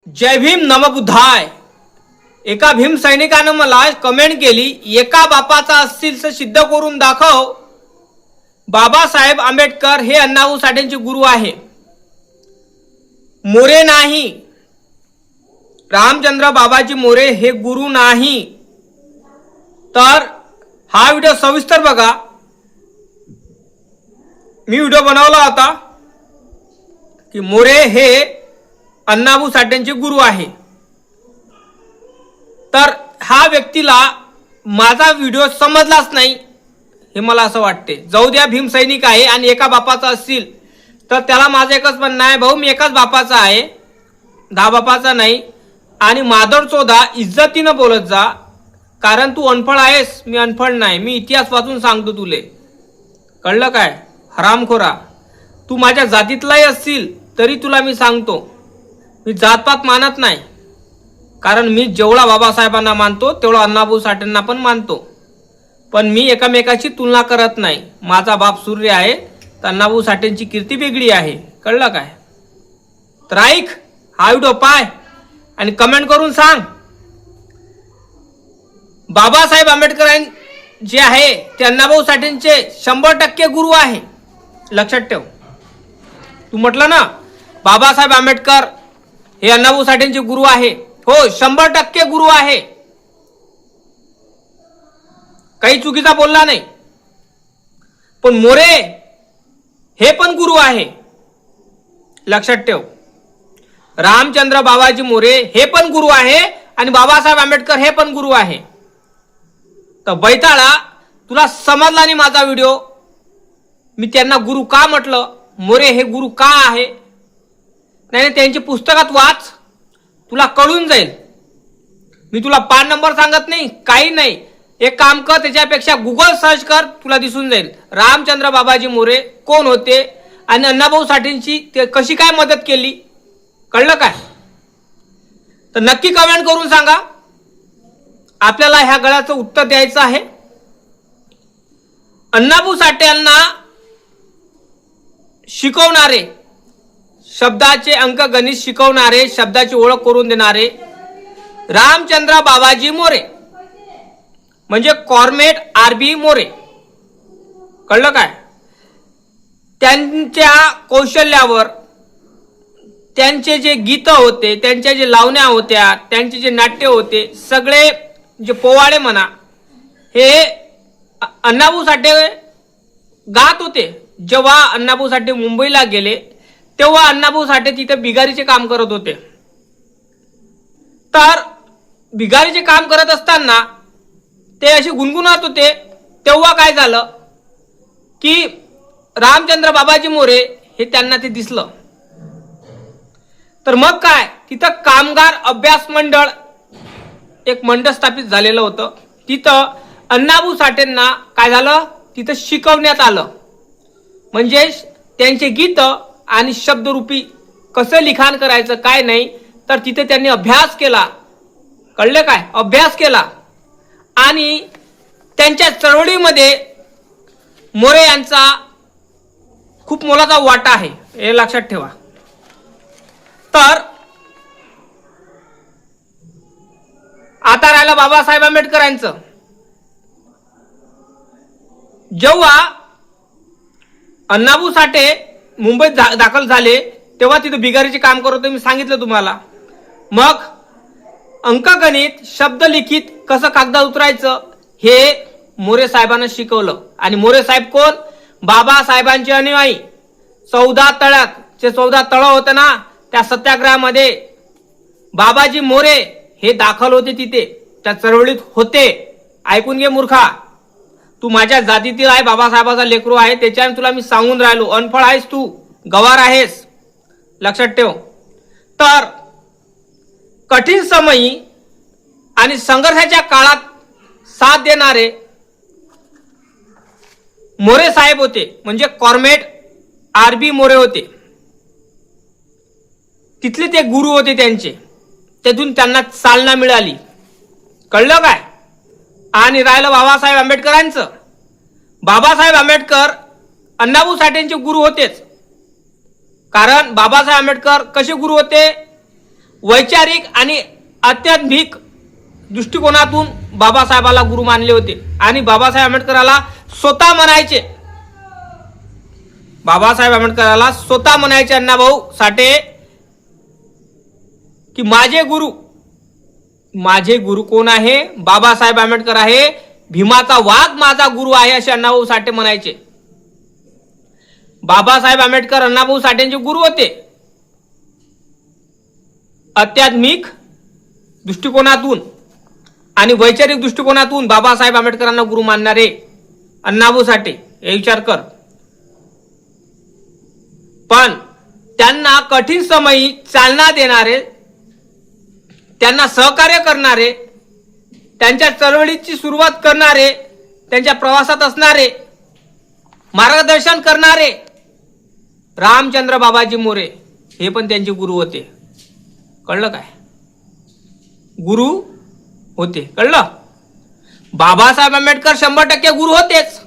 जय भीम नमबुद्धाय। एका भीम सैनिकानं मला कमेंट केली, एका बापाचा असतील तर सिद्ध करून दाखव। बाबासाहेब आंबेडकर हे अण्णाभाऊ साठेंचे गुरु आहे, मोरे नाही। रामचंद्र बाबाजी मोरे हे गुरु नाही। तर हा व्हिडिओ सविस्तर बघा। मी व्हिडिओ बनवला होता की मोरे हे अण्णाभाऊ साठेंचे गुरु आहे। तर हा व्यक्तीला माझा व्हिडिओ समजलाच नाही हे मला असं वाटते। जाऊ द्या, भीम सैनिक आहे आणि एका बापाचा असतील तर त्याला माझं एकच म्हणणं आहे, भाऊ मी एकाच बापाचा आहे, 10 बापाचा नाही। आणि माधव चोदा इज्जतीनं बोलत जा, कारण तू अनफळ आहेस, मी अनफळ नाही। मी इतिहास वाचून सांगतो तुले, कळलं काय हरामखोरा। तू माझ्या जातीतलाही असतील तरी तुला मी सांगतो, मी जातपात मानत नाही। कारण मी जेवढा बाबासाहेबांना मानतो तेवढा अण्णाभाऊ साठेंना पण मानतो, पण मी एकमेकाची तुलना करत नाही। माझा बाप सूर्य आहे तर अण्णाभाऊ साठेंची कीर्ती वेगळी आहे, कळलं काय। तर ऐक, हा व्हिडिओ पाय आणि कमेंट करून सांग। बाबासाहेब आंबेडकर जे आहे ते अण्णाभाऊ साठेंचे 100% गुरु आहे, लक्षात ठेव। तू म्हटलं ना बाबासाहेब आंबेडकर हे अण्णाभाऊ साठेंचे गुरु आहे, हो 100% गुरु आहे, काही चुकीचा बोलला नाही। पण मोरे हे पण गुरु आहे, लक्षात ठेव। रामचंद्र बाबाजी मोरे हे पण गुरु आहे आणि बाबासाहेब आंबेडकर हे पण गुरु आहे। तर बैताळा, तुला समजला नाही माझा व्हिडिओ, मी त्यांना गुरु का म्हटलं, मोरे हे गुरु का आहे, नाही त्यांची पुस्तकात वाच, तुला कळून जाईल। मी तुला पान नंबर सांगत नाही, काही नाही। एक काम कर, त्याच्यापेक्षा गुगल सर्च कर, तुला दिसून जाईल रामचंद्र बाबाजी मोरे कोण होते आणि अण्णाभाऊ साठेंची ते कशी काय मदत केली, कळलं काय। तर नक्की कमेंट करून सांगा, आपल्याला ह्या गळ्याचं उत्तर द्यायचं आहे। अण्णाभाऊ साठे यांना शिकवणारे, शब्दाचे अंक गणित शिकवणारे, शब्दाची ओळख करून देणारे रामचंद्र बाबाजी मोरे म्हणजे कॉर्मेट आरबी मोरे, कळलं काय। त्यांच्या कौशल्यावर त्यांचे जे गीत होते, त्यांच्या जे लावण्या होत्या, त्यांचे जे नाट्य होते, सगळे जे पोवाडे म्हणा, हे अण्णाभाऊ साठे गात होते। जेव्हा अण्णाभाऊ साठे मुंबईला गेले तेव्हा अण्णाभाऊ साठे तिथे बिगारीचे काम करत होते। तर बिगारीचे काम करत असताना ते असे गुणगुणत होते, तेव्हा काय झालं की रामचंद्र बाबाजी मोरे हे त्यांना ते दिसलं। तर मग काय, तिथं कामगार अभ्यास मंडळ एक मंडळ स्थापित झालेलं होतं। तिथं अण्णाभाऊ साठेंना काय झालं, तिथं शिकवण्यात आलं, म्हणजे त्यांचे गीत आणि शब्दरूपी कसं लिखाण करायचं काय नाही। तर तिथे त्यांनी अभ्यास केला, कळले काय, अभ्यास केला। आणि त्यांच्या चळवळीमध्ये मोरे यांचा खूप मोलाचा वाटा आहे, हे लक्षात ठेवा। तर आता राहिलं बाबासाहेब आंबेडकरांचं। जेव्हा अण्णाभाऊ साठे मुंबईत दाखल झाले तेव्हा तिथे बिगारीचे काम करत होते, मी सांगितलं तुम्हाला। मग अंकगणित, शब्द लिखित कसं कागदात उतरायचं हे मोरे साहेबांना शिकवलं। आणि मोरे साहेब कोण, बाबासाहेबांचे अनुयायी। 14 तळ्यात जे 14 तळं होतं ना, त्या सत्याग्रहामध्ये बाबाजी मोरे हे दाखल होते, तिथे त्या चळवळीत होते। ऐकून घे मूर्खा, तू माझ्या जातीतील आहे, बाबासाहेबाचा लेकरू आहे, त्याच्याने तुला मी सांगून राहिलो, अनफळ आहेस तू, गवार आहेस, लक्षात ठेव। तर कठीण समयी आणि संघर्षाच्या काळात साथ देणारे मोरे साहेब होते, म्हणजे कॉर्मेट आरबी मोरे होते, तिथले ते गुरु होते त्यांचे, त्यातून त्यांना चालना मिळाली, कळलं काय। आणि राहिलं बाबासाहेब आंबेडकरांचं। बाबासाहेब आंबेडकर अण्णाभाऊ साठेंचे गुरु होतेच, कारण बाबासाहेब आंबेडकर कसे गुरु होते, वैचारिक आणि आध्यात्मिक दृष्टिकोनातून बाबासाहेबाला गुरु मानले होते आणि बाबासाहेब आंबेडकराला स्वतः म्हणायचे, बाबासाहेब आंबेडकराला स्वतः म्हणायचे अण्णाभाऊ साठे की माझे गुरु कोण आहे? बाबासाहेब आंबेडकर आहे. भीमाचा वाघ माझा गुरु आहे असे अण्णाभाऊ साठे म्हणायचे. बाबासाहेब आंबेडकर अण्णाभाऊ साठेंचे गुरु होते. आध्यात्मिक दृष्टिकोनातून आणि वैचारिक दृष्टिकोनातून बाबासाहेब आंबेडकरांना गुरु मानणारे अण्णाभाऊ साठे, हे विचार कर. पण त्यांना कठीण समयी चालना देणारे, त्यांना सहकार्य करणारे, त्यांच्या चळवळीची सुरुवात करणारे, त्यांच्या प्रवासात असणारे, मार्गदर्शन करणारे रामचंद्र बाबाजी मोरे हे पण त्यांचे गुरु होते. कळलं काय? गुरु होते. कळलं? बाबासाहेब आंबेडकर 100% गुरु होतेच,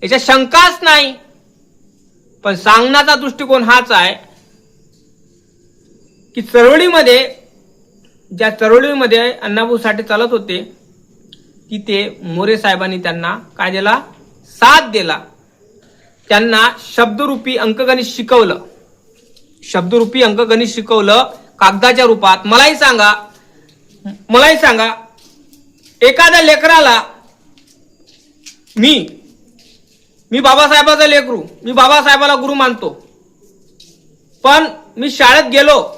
याच्यात शंकाच नाही. पण सांगण्याचा दृष्टिकोन हाच आहे की ज्या चळवळीमध्ये अण्णाभाऊ साठे चालत होते की ते मोरे साहेबांनी त्यांना काय दिला? साथ दिला. त्यांना शब्दरूपी अंकगणित शिकवलं. शब्दरूपी अंकगणित शिकवलं कागदाच्या रूपात. मलाही सांगा एखाद्या लेकराला मी बाबासाहेबाचा लेकरू, मी बाबासाहेबाला गुरु मानतो, पण मी शाळेत गेलो,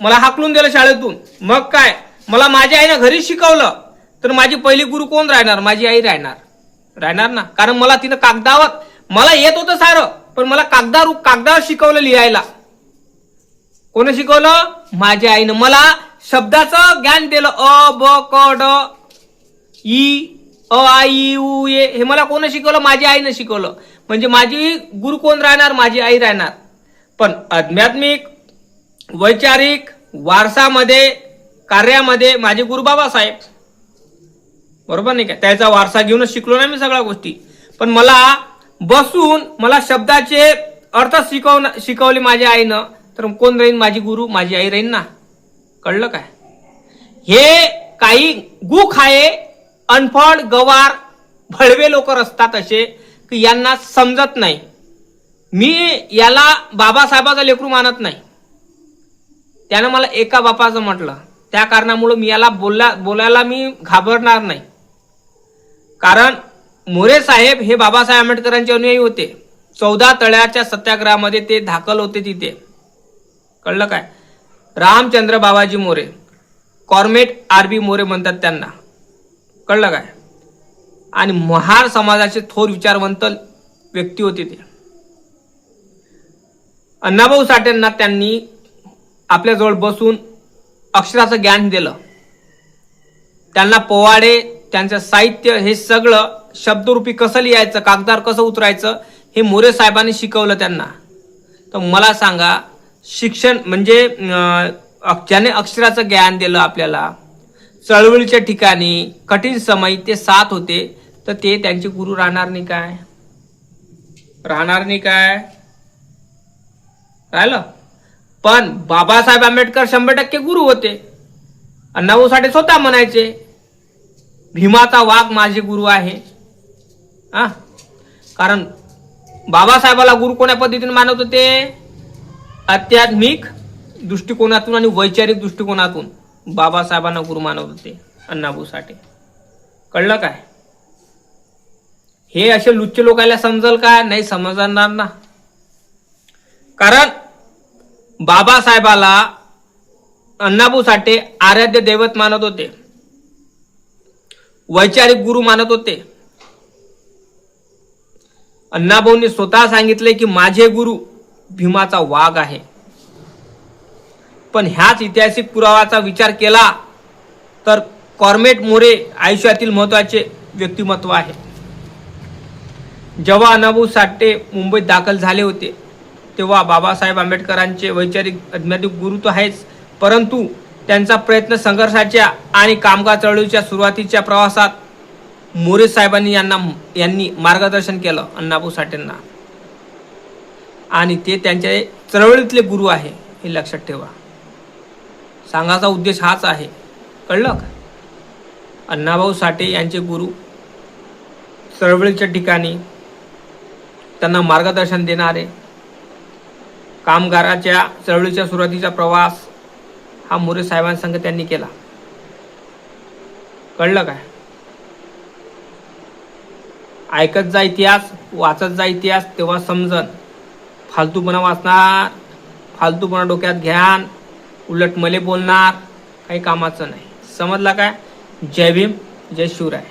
मला हाकलून दिलं शाळेतून, मग काय मला माझ्या आईने घरी शिकवलं, तर माझी पहिली गुरु कोण राहणार? माझी आई राहणार ना. कारण मला तिनं कागदावर, मला येत होतं सारं, पण मला कागदावर शिकवलं लिहायला. कोण शिकवलं? माझ्या आईनं. मला शब्दाचं ज्ञान दिलं. अ ब क ड ई अ आ इ उ ए हे मला कोण शिकवलं? माझ्या आईनं शिकवलं. म्हणजे माझी गुरु कोण राहणार? माझी आई राहणार. पण आध्यात्मिक वैचारिक वारसामध्ये कार्यामध्ये माझे गुरु बाबासाहेब. बरोबर नाही का? त्याचा वारसा घेऊनच शिकलो ना मी सगळ्या गोष्टी. पण मला शब्दाचे अर्थ शिकवले माझ्या आईनं, तर कोण राहीन? माझी गुरु, माझी आई राहीन ना. कळलं काय? हे काही गुखाये अनफड गवार भडवे लोक असतात असे की यांना समजत नाही. मी याला बाबासाहेबाचा लेकरू मानत नाही. त्यानं मला एका बापाचं म्हटलं, त्या कारणामुळे मी याला बोलायला मी घाबरणार नाही. कारण मोरे साहेब हे बाबासाहेब आंबेडकरांचे अनुयायी होते. 14 तळ्याच्या सत्याग्रहामध्ये ते दाखल होते तिथे. कळलं काय? रामचंद्र बाबाजी मोरे, कॉर्मेट आरबी मोरे म्हणतात त्यांना. कळलं काय? आणि महार समाजाचे थोर विचारवंत व्यक्ती होते ते. अण्णाभाऊ साठेंना त्यांनी आपल्याजवळ बसून अक्षराचं ज्ञान दिलं. त्यांना पोवाडे, त्यांचं साहित्य हे सगळं शब्दरूपी कसं लिहायचं, कागदावर कसं उतरायचं हे मोरे साहेबांनी शिकवलं त्यांना. तर मला सांगा, शिक्षण म्हणजे ज्याने अक्षराचं ज्ञान दिलं आपल्याला, चळवळीच्या ठिकाणी कठीण समयी ते साथ होते, तर ते त्यांचे गुरु राहणार नाही काय? राहिलं? पण बाबासाहेब आंबेडकर 100% गुरु होते. अण्णाभाऊ साठे स्वतः म्हणायचे भीमाचा वाघ माझे गुरु आहे. कारण बाबासाहेबाला गुरु कोण्या पद्धतीने मानत होते? आध्यात्मिक दृष्टिकोनातून आणि वैचारिक दृष्टिकोनातून बाबासाहेबांना गुरु मानत होते अण्णाभाऊ साठे. कळलं काय? हे असे लुच्चे लोकांना समजल का? नाही समजणार ना. कारण बाबासाहेबाला अण्णाभाऊ साठे आराध्य दैवत मानत होते, वैचारिक गुरु मानत होते. अण्णाभाऊंनी स्वतः सांगितले की माझे गुरु भीमाचा वाघ आहे. पण ह्याच ऐतिहासिक पुराव्याचा विचार केला तर कॉर्मेट मोरे आयुष्यातील महत्वाचे व्यक्तिमत्व आहे. जेव्हा अण्णाभाऊ साठे मुंबईत दाखल झाले होते तेव्हा बाबासाहेब आंबेडकरांचे वैचारिक आध्यात्मिक गुरु तो आहेच, परंतु त्यांचा प्रयत्न संघर्षाच्या आणि कामगार चळवळीच्या सुरुवातीच्या प्रवासात मोरे साहेबांनी यांनी मार्गदर्शन केलं अण्णाभाऊ साठेंना. आणि ते त्यांच्या चळवळीतले गुरु आहे हे लक्षात ठेवा. सांगायचा उद्देश हाच आहे. कळलं का? अण्णाभाऊ साठे यांचे गुरु, चळवळीच्या ठिकाणी त्यांना मार्गदर्शन देणारे, कामगाराच्या चळवळीच्या सुरुवातीचा प्रवास हा मोरे साहेबांसंग त्यांनी केला. कळलं काय? ऐकत जा इतिहास, वाचत जा इतिहास, तेव्हा समजन. फालतूपणा वाचणार, फालतूपणा डोक्यात घ्यान, उलट मले बोलणार, काही कामाचं नाही. समजला काय? जय भीम, जय शिवराय.